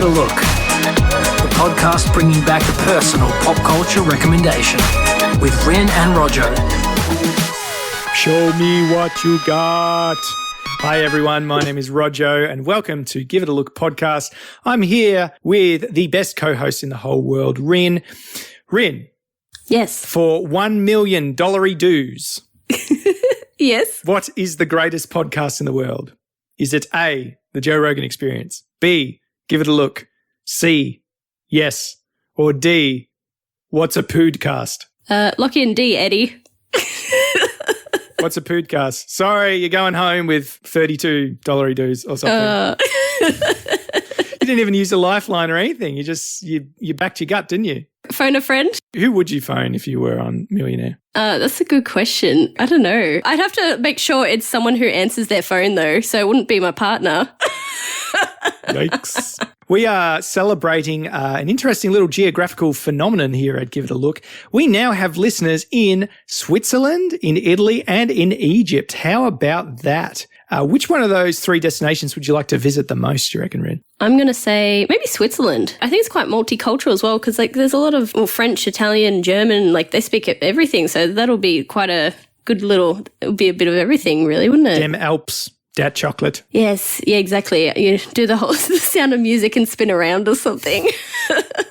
a Look, the podcast bringing back a personal pop culture recommendation with Rin and Roger. Show me what you got. Hi everyone, my name is Rojo and welcome to Give It a Look podcast. I'm here with the best co-host in the whole world, Rin. Rin. Yes. For $1 million dues. Yes. What is the greatest podcast in the world? Is it A, The Joe Rogan Experience, B, Give It a Look, C, Yes, or D, What's a Podcast? Lock in D, Eddie. What's a podcast? Sorry, you're going home with $32 dues or something. You didn't even use a lifeline or anything. You backed your gut, didn't you? Phone a friend? Who would you phone if you were on Millionaire? That's a good question. I don't know. I'd have to make sure it's someone who answers their phone though, so it wouldn't be my partner. Yikes. We are celebrating an interesting little geographical phenomenon here at Give It a Look. We now have listeners in Switzerland, in Italy, and in Egypt. How about that? Which one of those three destinations would you like to visit the most, you reckon, Red? I'm going to say maybe Switzerland. I think it's quite multicultural as well because there's a lot of French, Italian, German, they speak everything. So that'll be quite a good it'll be a bit of everything really, wouldn't it? Dem Alps. Dat chocolate. Yes, yeah, exactly. You do the Sound of Music and spin around or something.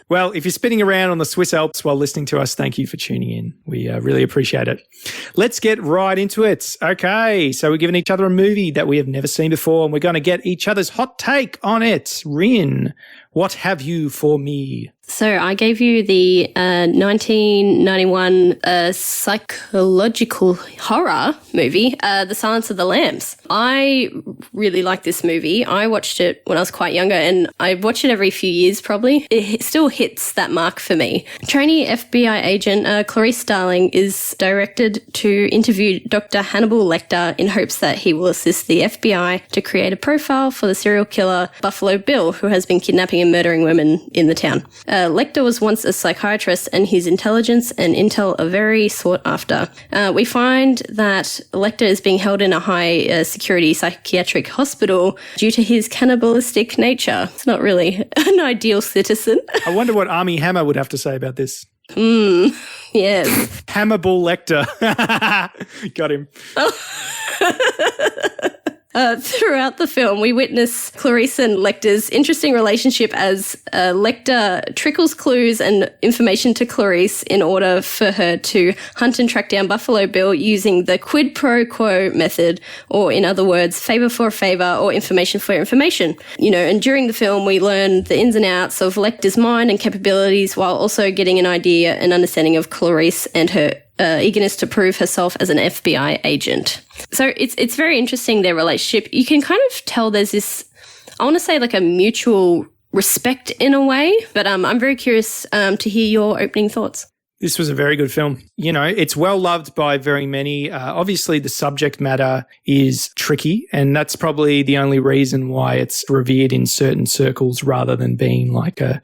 Well, if you're spinning around on the Swiss Alps while listening to us, thank you for tuning in. We really appreciate it. Let's get right into it. Okay, so we're giving each other a movie that we have never seen before, and we're going to get each other's hot take on it. Rin, what have you for me? So I gave you the 1991 psychological horror movie, The Silence of the Lambs. I really like this movie. I watched it when I was quite younger and I watch it every few years probably. It still hits that mark for me. Trainee FBI agent Clarice Starling is directed to interview Dr. Hannibal Lecter in hopes that he will assist the FBI to create a profile for the serial killer Buffalo Bill, who has been kidnapping and murdering women in the town. Lecter was once a psychiatrist and his intelligence and intel are very sought after. We find that Lecter is being held in a high security psychiatric hospital due to his cannibalistic nature. It's not really an ideal citizen. I wonder what Armie Hammer would have to say about this. Yes. Hannibal Lecter. Got him. Throughout the film, we witness Clarice and Lecter's interesting relationship as Lecter trickles clues and information to Clarice in order for her to hunt and track down Buffalo Bill using the quid pro quo method, or in other words, favor for a favor or information for information. And during the film, we learn the ins and outs of Lecter's mind and capabilities while also getting an idea and understanding of Clarice and her eagerness to prove herself as an FBI agent. So it's very interesting, their relationship. You can kind of tell there's this, I want to say a mutual respect in a way, but I'm very curious to hear your opening thoughts. This was a very good film. It's well loved by very many. Obviously, the subject matter is tricky, and that's probably the only reason why it's revered in certain circles rather than being like a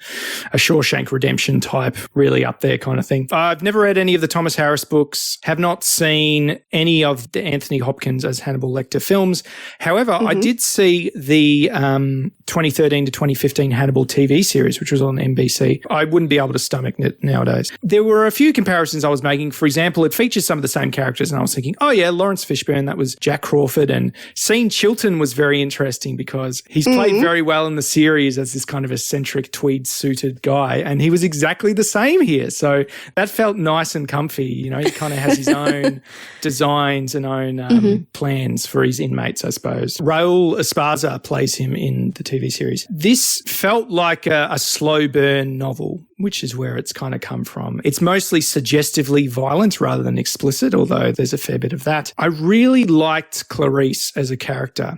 Shawshank Redemption type, really up there kind of thing. I've never read any of the Thomas Harris books, have not seen any of the Anthony Hopkins as Hannibal Lecter films. However, I did see the 2013 to 2015 Hannibal TV series, which was on NBC. I wouldn't be able to stomach it nowadays. There were a few comparisons I was making. For example, it features some of the same characters, and I was thinking, oh yeah, Lawrence Fishburne, that was Jack Crawford, and Sean Chilton was very interesting because he's played very well in the series as this kind of eccentric tweed-suited guy, and he was exactly the same here. So that felt nice and comfy. He kind of has his own designs and own plans for his inmates, I suppose. Raul Esparza plays him in the TV series. This felt like a slow burn novel, which is where it's kind of come from. It's mostly suggestively violent rather than explicit, although there's a fair bit of that. I really liked Clarice as a character,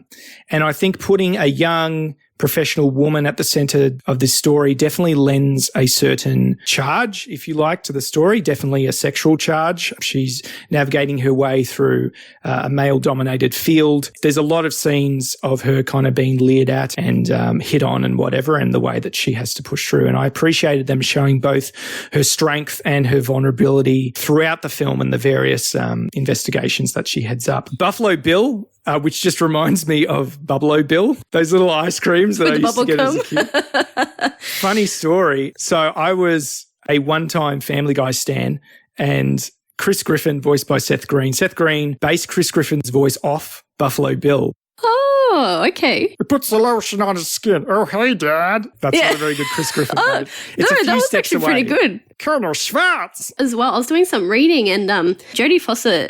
and I think putting a young professional woman at the center of this story definitely lends a certain charge, if you like, to the story, definitely a sexual charge. She's navigating her way through a male-dominated field. There's a lot of scenes of her kind of being leered at and hit on and whatever, and the way that she has to push through. And I appreciated them showing both her strength and her vulnerability throughout the film and the various investigations that she heads up. Buffalo Bill, which just reminds me of Buffalo Bill, those little ice creams that I used to get as a kid. Funny story. So I was a one-time Family Guy stan, and Chris Griffin, voiced by Seth Green. Seth Green based Chris Griffin's voice off Buffalo Bill. Oh, okay. He puts the lotion on his skin. Oh, hey, Dad. That's not a very good Chris Griffin. Oh, it's no, a few that was steps actually away. pretty good. Colonel Schwartz. As well, I was doing some reading, and Jodie Foster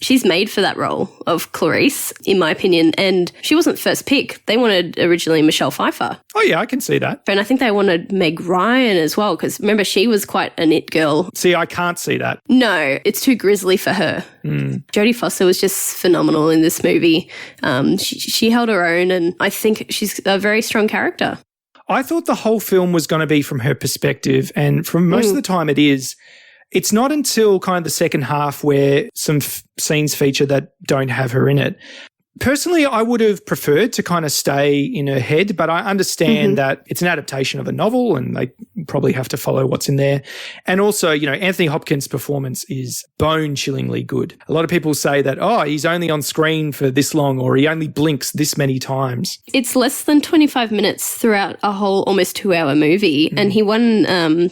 she's made for that role of Clarice, in my opinion, and she wasn't first pick. They wanted originally Michelle Pfeiffer. Oh, yeah, I can see that. And I think they wanted Meg Ryan as well, because remember, she was quite an it girl. See, I can't see that. No, it's too grisly for her. Jodie Foster was just phenomenal in this movie. She held her own, and I think she's a very strong character. I thought the whole film was going to be from her perspective, and from most of the time it is. It's not until kind of the second half where some scenes feature that don't have her in it. Personally, I would have preferred to kind of stay in her head, but I understand that it's an adaptation of a novel and they probably have to follow what's in there. And also, Anthony Hopkins' performance is bone-chillingly good. A lot of people say that, he's only on screen for this long or he only blinks this many times. It's less than 25 minutes throughout a whole almost 2-hour movie, and he won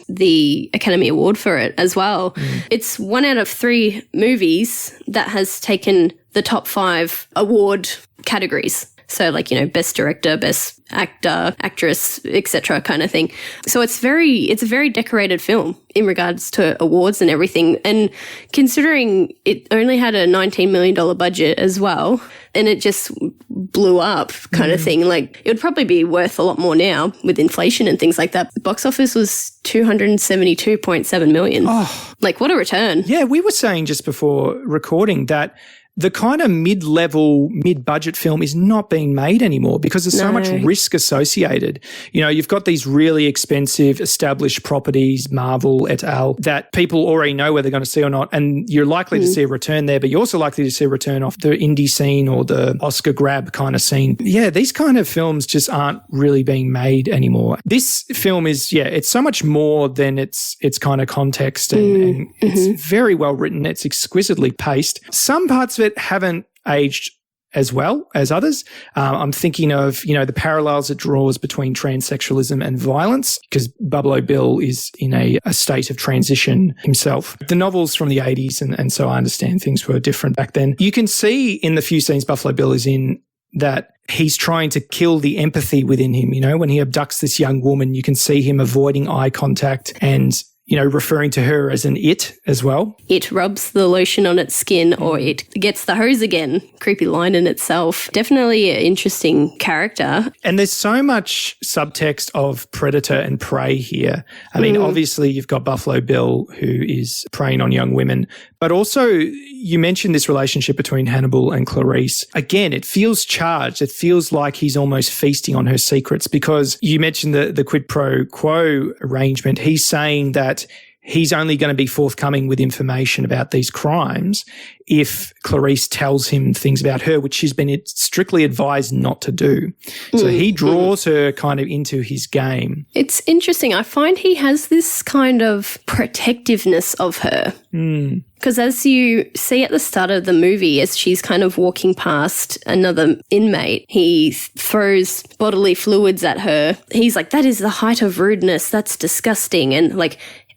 the Academy Award for it as well. It's 1 out of 3 movies that has taken the top 5 award categories. So best director, best actor, actress, etc. kind of thing. So it's a very decorated film in regards to awards and everything. And considering it only had a $19 million budget as well, and it just blew up kind of thing, it would probably be worth a lot more now with inflation and things like that. The box office was $272.7 million. Oh. What a return. Yeah, we were saying just before recording that the kind of mid-level, mid-budget film is not being made anymore because there's so much risk associated. You've got these really expensive established properties, Marvel et al., that people already know whether they're going to see or not, and you're likely to see a return there, but you're also likely to see a return off the indie scene or the Oscar grab kind of scene. Yeah, these kind of films just aren't really being made anymore. This film is, it's so much more than its kind of context, and it's very well written. It's exquisitely paced. Some parts of it haven't aged as well as others. I'm thinking of, the parallels it draws between transsexualism and violence, because Buffalo Bill is in a state of transition himself. The novel's from the 80s, and so I understand things were different back then. You can see in the few scenes Buffalo Bill is in that he's trying to kill the empathy within him. When he abducts this young woman, you can see him avoiding eye contact and referring to her as an it as well. It rubs the lotion on its skin, or it gets the hose again. Creepy line in itself. Definitely an interesting character. And there's so much subtext of predator and prey here. I mean, obviously you've got Buffalo Bill, who is preying on young women, but also you mentioned this relationship between Hannibal and Clarice. Again, it feels charged. It feels like he's almost feasting on her secrets, because you mentioned the quid pro quo arrangement. He's saying that he's only going to be forthcoming with information about these crimes if Clarice tells him things about her, which she's been strictly advised not to do. So he draws her kind of into his game. It's interesting. I find he has this kind of protectiveness of her. Because as you see at the start of the movie, as she's kind of walking past another inmate, he throws bodily fluids at her. He's like, that is the height of rudeness. That's disgusting.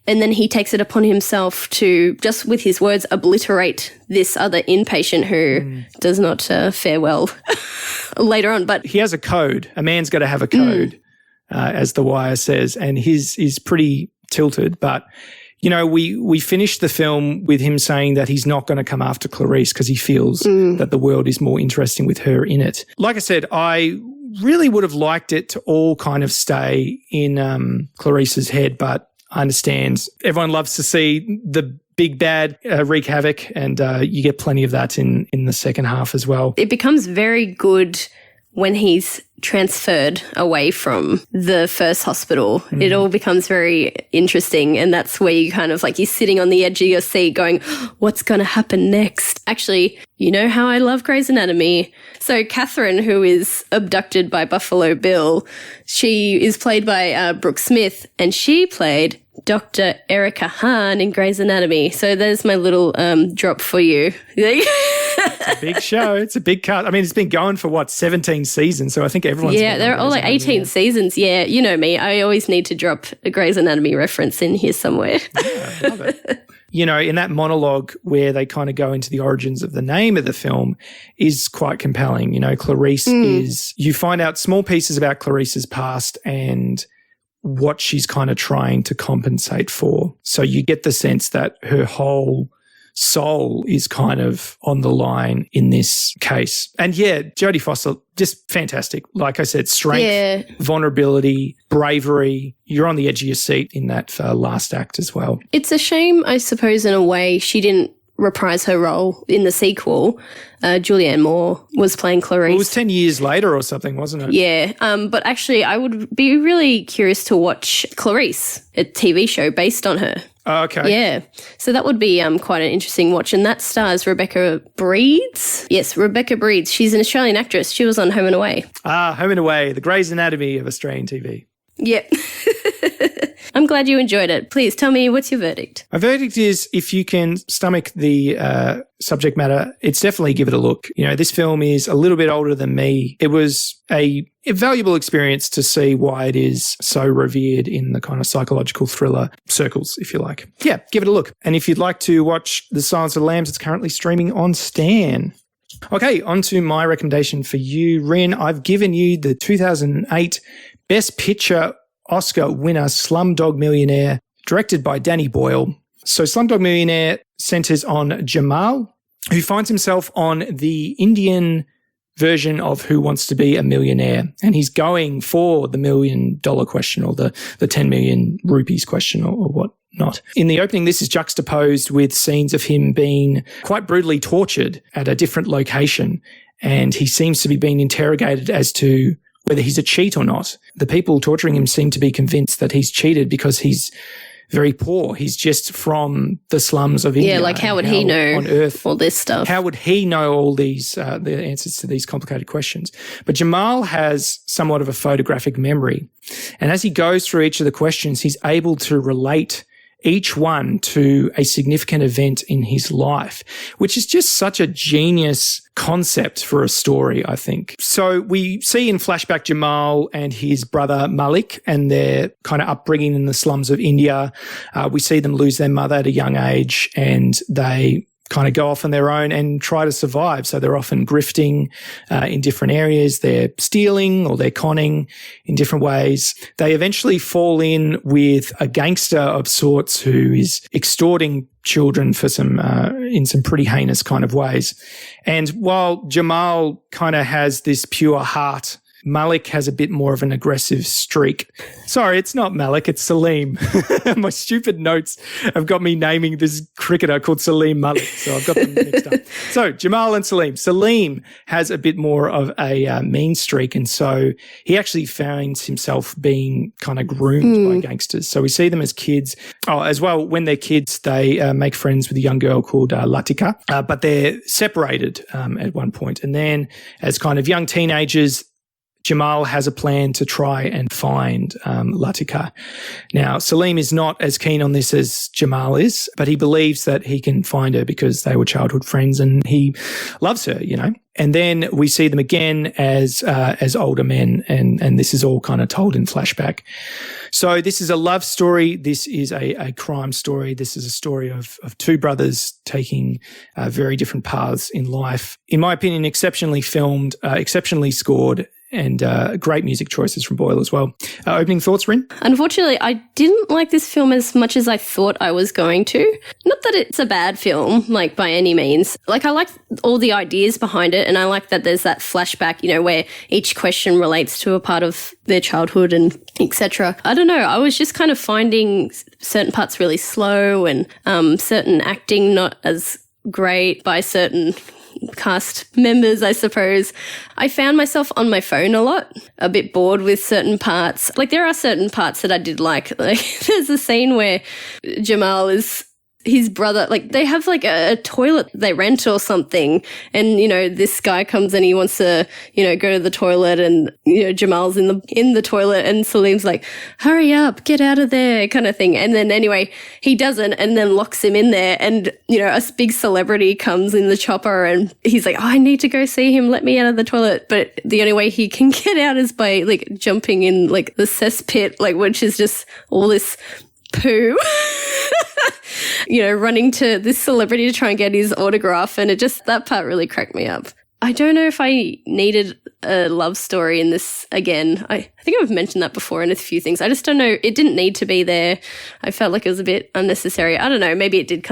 And then he takes it upon himself to, just with his words, obliterate this other inpatient who does not fare well later on. But he has a code. A man's got to have a code, as The Wire says, and his is pretty tilted. But, we finished the film with him saying that he's not going to come after Clarice because he feels that the world is more interesting with her in it. Like I said, I really would have liked it to all kind of stay in Clarice's head, but I understand everyone loves to see the big bad wreak havoc, and you get plenty of that in the second half as well. It becomes very good when he's transferred away from the first hospital. It all becomes very interesting, and that's where you kind of you're sitting on the edge of your seat going, what's going to happen next? Actually, you know how I love Grey's Anatomy. So Catherine, who is abducted by Buffalo Bill, she is played by Brooke Smith, and she played Dr. Erica Hahn in Grey's Anatomy. So there's my little drop for you. It's a big show. It's a big cut. I mean, it's been going for 17 seasons. So I think everyone's they're all like 18 seasons. Yeah, you know me. I always need to drop a Grey's Anatomy reference in here somewhere. Yeah, I love it. You know, in that monologue where they kind of go into the origins of the name of the film is quite compelling. You know, Clarice is, you find out small pieces about Clarice's past and what she's kind of trying to compensate for. So you get the sense that her whole soul is kind of on the line in this case. And yeah, Jodie Foster, just fantastic. Like I said, strength, vulnerability, bravery. You're on the edge of your seat in that last act as well. It's a shame, I suppose, in a way, she didn't reprise her role in the sequel. Julianne Moore was playing Clarice. Well, it was 10 years later or something, wasn't it? Yeah. But actually, I would be really curious to watch Clarice, a TV show based on her. Oh, okay. Yeah. So that would be quite an interesting watch. And that stars Rebecca Breeds. Yes, Rebecca Breeds. She's an Australian actress. She was on Home and Away. Ah, Home and Away, the Grey's Anatomy of Australian TV. Yep. I'm glad you enjoyed it. Please tell me, what's your verdict? My verdict is, if you can stomach the subject matter, it's definitely give it a look. You know, this film is a little bit older than me. It was a valuable experience to see why it is so revered in the kind of psychological thriller circles, if you like. Yeah, give it a look. And if you'd like to watch The Silence of the Lambs, it's currently streaming on Stan. Okay, on to my recommendation for you, Rin. I've given you the 2008 Best Picture Oscar winner, Slumdog Millionaire, directed by Danny Boyle. So Slumdog Millionaire centers on Jamal, who finds himself on the Indian version of Who Wants to Be a Millionaire. And he's going for the $1 million question, or the 10 million rupees question, or what not. In the opening, this is juxtaposed with scenes of him being quite brutally tortured at a different location. And he seems to be being interrogated as to whether he's a cheat or not. The people torturing him seem to be convinced that he's cheated because he's very poor. He's just from the slums of India. Yeah, like how would he know on earth, all this stuff? How would he know all these, the answers to these complicated questions? But Jamal has somewhat of a photographic memory. And as he goes through each of the questions, he's able to relate each one to a significant event in his life, which is just such a genius concept for a story, I think. So we see in flashback Jamal and his brother Malik and their kind of upbringing in the slums of India. We see them lose their mother at a young age, and they kind of go off on their own and try to survive. So they're often grifting in different areas. They're stealing or they're conning in different ways. They eventually fall in with a gangster of sorts who is extorting children for in some pretty heinous kind of ways. And while Jamal kind of has this pure heart, Malik has a bit more of an aggressive streak. Sorry, it's not Malik, it's Salim. My stupid notes have got me naming this cricketer called Salim Malik, so I've got them mixed up. So Jamal and Salim. Salim has a bit more of a mean streak, and so he actually finds himself being kind of groomed by gangsters. So we see them as kids. Oh, as well, when they're kids, they make friends with a young girl called Latika, but they're separated at one point. And then as kind of young teenagers, Jamal has a plan to try and find Latika. Now, Salim is not as keen on this as Jamal is, but he believes that he can find her because they were childhood friends and he loves her, you know. And then we see them again as older men, and this is all kind of told in flashback. So this is a love story. This is a crime story. This is a story of two brothers taking very different paths in life. In my opinion, exceptionally filmed, exceptionally scored, and great music choices from Boyle as well. Opening thoughts, Rin? Unfortunately, I didn't like this film as much as I thought I was going to. Not that it's a bad film, like by any means. Like I like all the ideas behind it, and I like that there's that flashback, you know, where each question relates to a part of their childhood and etc. I don't know. I was just kind of finding certain parts really slow and certain acting not as great by certain cast members, I suppose. I found myself on my phone a lot, a bit bored with certain parts. Like there are certain parts that I did like there's a scene where Jamal is his brother, like they have like a toilet they rent or something. And, you know, this guy comes and he wants to, you know, go to the toilet and, you know, Jamal's in the toilet and Salim's like, hurry up, get out of there kind of thing. And then anyway, he doesn't and then locks him in there. And, you know, a big celebrity comes in the chopper and he's like, oh, I need to go see him. Let me out of the toilet. But the only way he can get out is by like jumping in like the cesspit, like, which is just all this poo, you know, running to this celebrity to try and get his autograph. And that part really cracked me up. I don't know if I needed a love story in this again. I think I've mentioned that before in a few things. I just don't know. It didn't need to be there. I felt like it was a bit unnecessary. I don't know. Maybe it did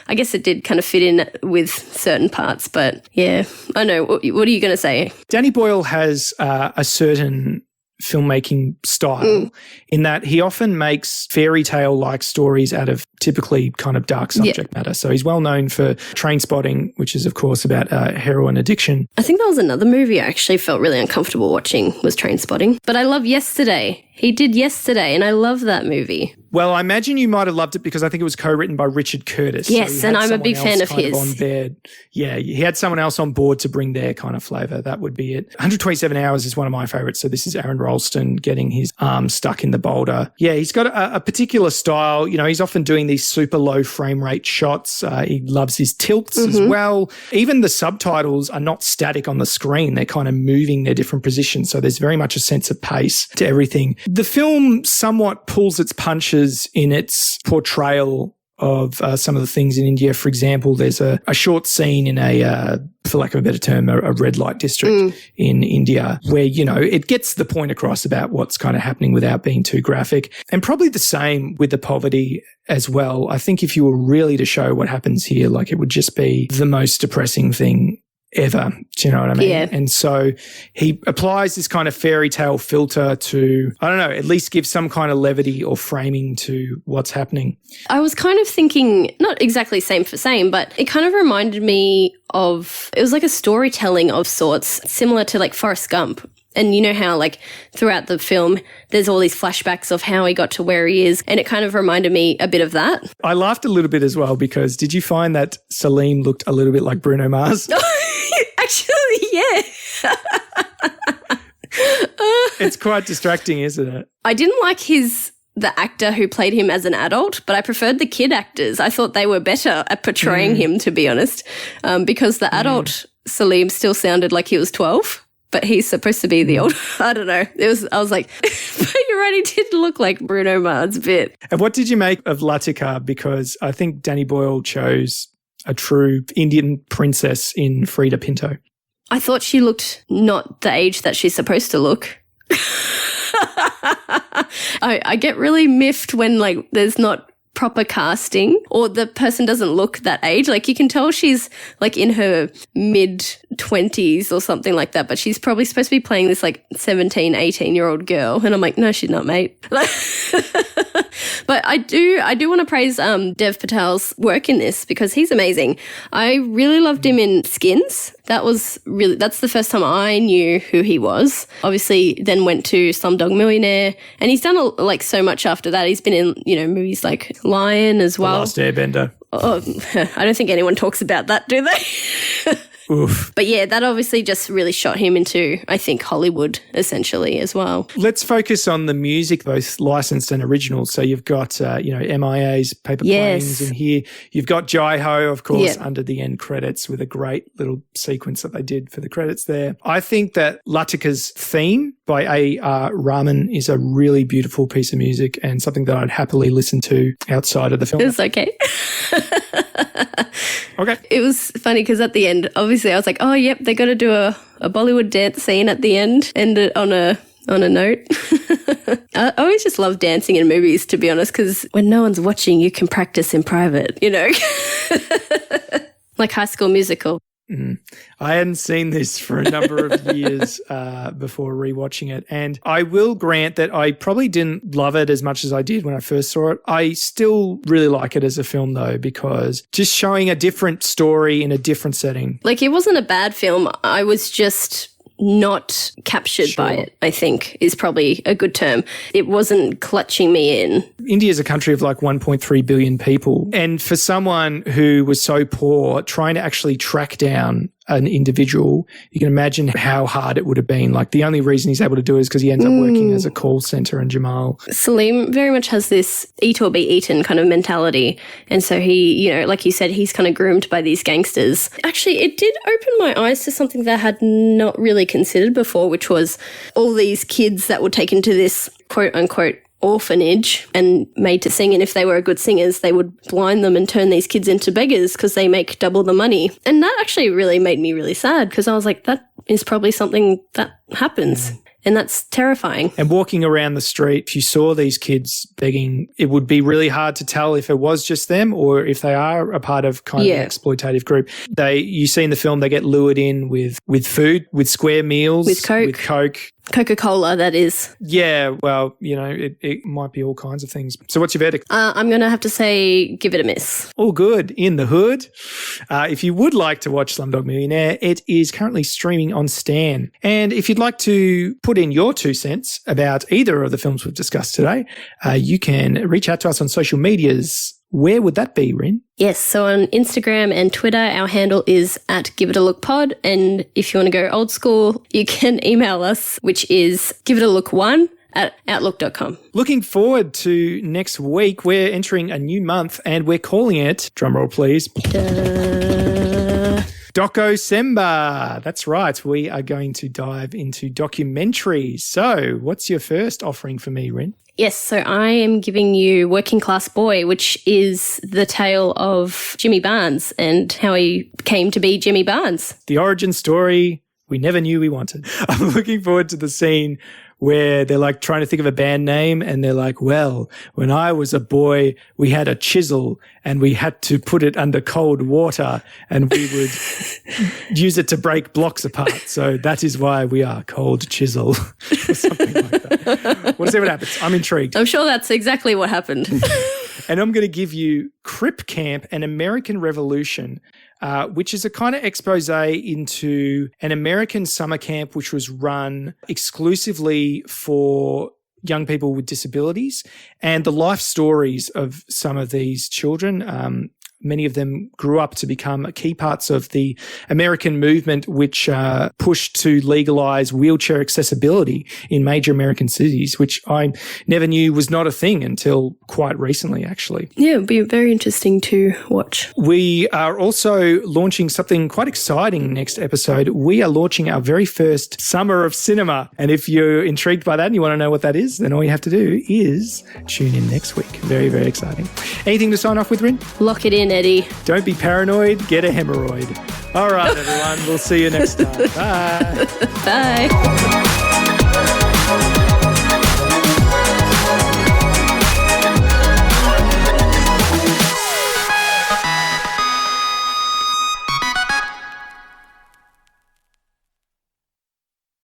I guess it did kind of fit in with certain parts. But yeah, I know. What are you going to say? Danny Boyle has a certain filmmaking style in that he often makes fairy tale like stories out of typically kind of dark subject matter. So he's well known for Trainspotting, which is of course about heroin addiction. I think that was another movie I actually felt really uncomfortable watching was Trainspotting. But I love Yesterday. He did Yesterday and I love that movie. Well, I imagine you might have loved it because I think it was co-written by Richard Curtis. Yes, so and I'm a big fan of his. Yeah, he had someone else on board to bring their kind of flavour. That would be it. 127 Hours is one of my favourites. So this is Aaron Ralston getting his arm stuck in the boulder. Yeah, he's got a particular style. You know, he's often doing these super low frame rate shots. He loves his tilts as well. Even the subtitles are not static on the screen. They're kind of moving their different positions. So there's very much a sense of pace to everything. The film somewhat pulls its punches in its portrayal of some of the things in India. For example, there's a short scene in for lack of a better term, a red light district in India where, you know, it gets the point across about what's kind of happening without being too graphic. And probably the same with the poverty as well. I think if you were really to show what happens here, like it would just be the most depressing thing ever. Do you know what I mean? Yeah. And so he applies this kind of fairy tale filter to, I don't know, at least give some kind of levity or framing to what's happening. I was kind of thinking, not exactly same for same, but it kind of reminded me of, it was like a storytelling of sorts, similar to like Forrest Gump. And you know how like throughout the film, there's all these flashbacks of how he got to where he is. And it kind of reminded me a bit of that. I laughed a little bit as well because did you find that Salim looked a little bit like Bruno Mars? Actually, yeah. It's quite distracting, isn't it? I didn't like the actor who played him as an adult, but I preferred the kid actors. I thought they were better at portraying him, to be honest, because the adult Salim still sounded like he was 12. But he's supposed to be the old, I don't know. I was like, but you're right, he did look like Bruno Mars a bit. And what did you make of Latika? Because I think Danny Boyle chose a true Indian princess in Frida Pinto. I thought she looked not the age that she's supposed to look. I get really miffed when like there's not proper casting or the person doesn't look that age. Like you can tell she's like in her mid-20s or something like that, but she's probably supposed to be playing this like 17, 18-year-old girl. And I'm like, no, she's not, mate. But I do want to praise Dev Patel's work in this because he's amazing. I really loved him in Skins. That's the first time I knew who he was. Obviously then went to Slumdog Millionaire and he's done like so much after that. He's been in, you know, movies like Lion as well. The Last Airbender. Oh, I don't think anyone talks about that, do they? Oof. But yeah, that obviously just really shot him into, I think, Hollywood essentially as well. Let's focus on the music, both licensed and original. So you've got, MIA's Paper Planes in here. You've got Jai Ho, of course, under the end credits with a great little sequence that they did for the credits there. I think that Latika's theme by A.R. Rahman is a really beautiful piece of music and something that I'd happily listen to outside of the film. It's okay. Okay. It was funny because at the end, obviously I was like, oh, yep, they got to do a Bollywood dance scene at the end, end it on a note. I always just love dancing in movies, to be honest, because when no one's watching, you can practice in private, you know, like High School Musical. I hadn't seen this for a number of years before rewatching it. And I will grant that I probably didn't love it as much as I did when I first saw it. I still really like it as a film, though, because just showing a different story in a different setting. Like, it wasn't a bad film. I was just not captured by it, I think, is probably a good term. It wasn't clutching me in. India is a country of like 1.3 billion people. And for someone who was so poor, trying to actually track down an individual, you can imagine how hard it would have been. Like the only reason he's able to do it is because he ends up working as a call center in Jamal. Salim very much has this eat or be eaten kind of mentality. And so he, like you said, he's kind of groomed by these gangsters. Actually, it did open my eyes to something that I had not really considered before, which was all these kids that were taken to this quote unquote orphanage and made to sing, and if they were good singers they would blind them and turn these kids into beggars because they make double the money. And that actually really made me really sad because I was like, that is probably something that happens. And that's terrifying. And walking around the street, if you saw these kids begging, it would be really hard to tell if it was just them or if they are a part of kind of an exploitative group. You see in the film, they get lured in with food, with square meals. With Coke. With Coke. Coca-Cola, that is. Yeah, well, it might be all kinds of things. So what's your verdict? I'm going to have to say give it a miss. All good in the hood. If you would like to watch Slumdog Millionaire, it is currently streaming on Stan. And if you'd like to put in your 2 cents about either of the films we've discussed today, you can reach out to us on social medias. Where would that be, Rin? Yes, so on Instagram and Twitter, our handle is @giveitalookpod. And if you want to go old school, you can email us, which is giveitalook1@outlook.com. Looking forward to next week. We're entering a new month and we're calling it, drumroll please, Doco Semba. That's right. We are going to dive into documentaries. So what's your first offering for me, Rin? Yes, so I am giving you Working Class Boy, which is the tale of Jimmy Barnes and how he came to be Jimmy Barnes. The origin story we never knew we wanted. I'm looking forward to the scene where they're like trying to think of a band name and they're like, well, when I was a boy, we had a chisel and we had to put it under cold water and we would use it to break blocks apart. So that is why we are Cold Chisel or something like that. We'll see what happens. I'm intrigued. I'm sure that's exactly what happened. And I'm going to give you Crip Camp, an American Revolution, which is a kind of expose into an American summer camp which was run exclusively for young people with disabilities and the life stories of some of these children. Many of them grew up to become key parts of the American movement, which pushed to legalize wheelchair accessibility in major American cities, which I never knew was not a thing until quite recently, actually. Yeah, it'll be very interesting to watch. We are also launching something quite exciting next episode. We are launching our very first Summer of Cinema. And if you're intrigued by that and you want to know what that is, then all you have to do is tune in next week. Very, very exciting. Anything to sign off with, Rin? Lock it in, Eddie. Don't be paranoid, get a hemorrhoid. All right, everyone. We'll see you next time. Bye. Bye.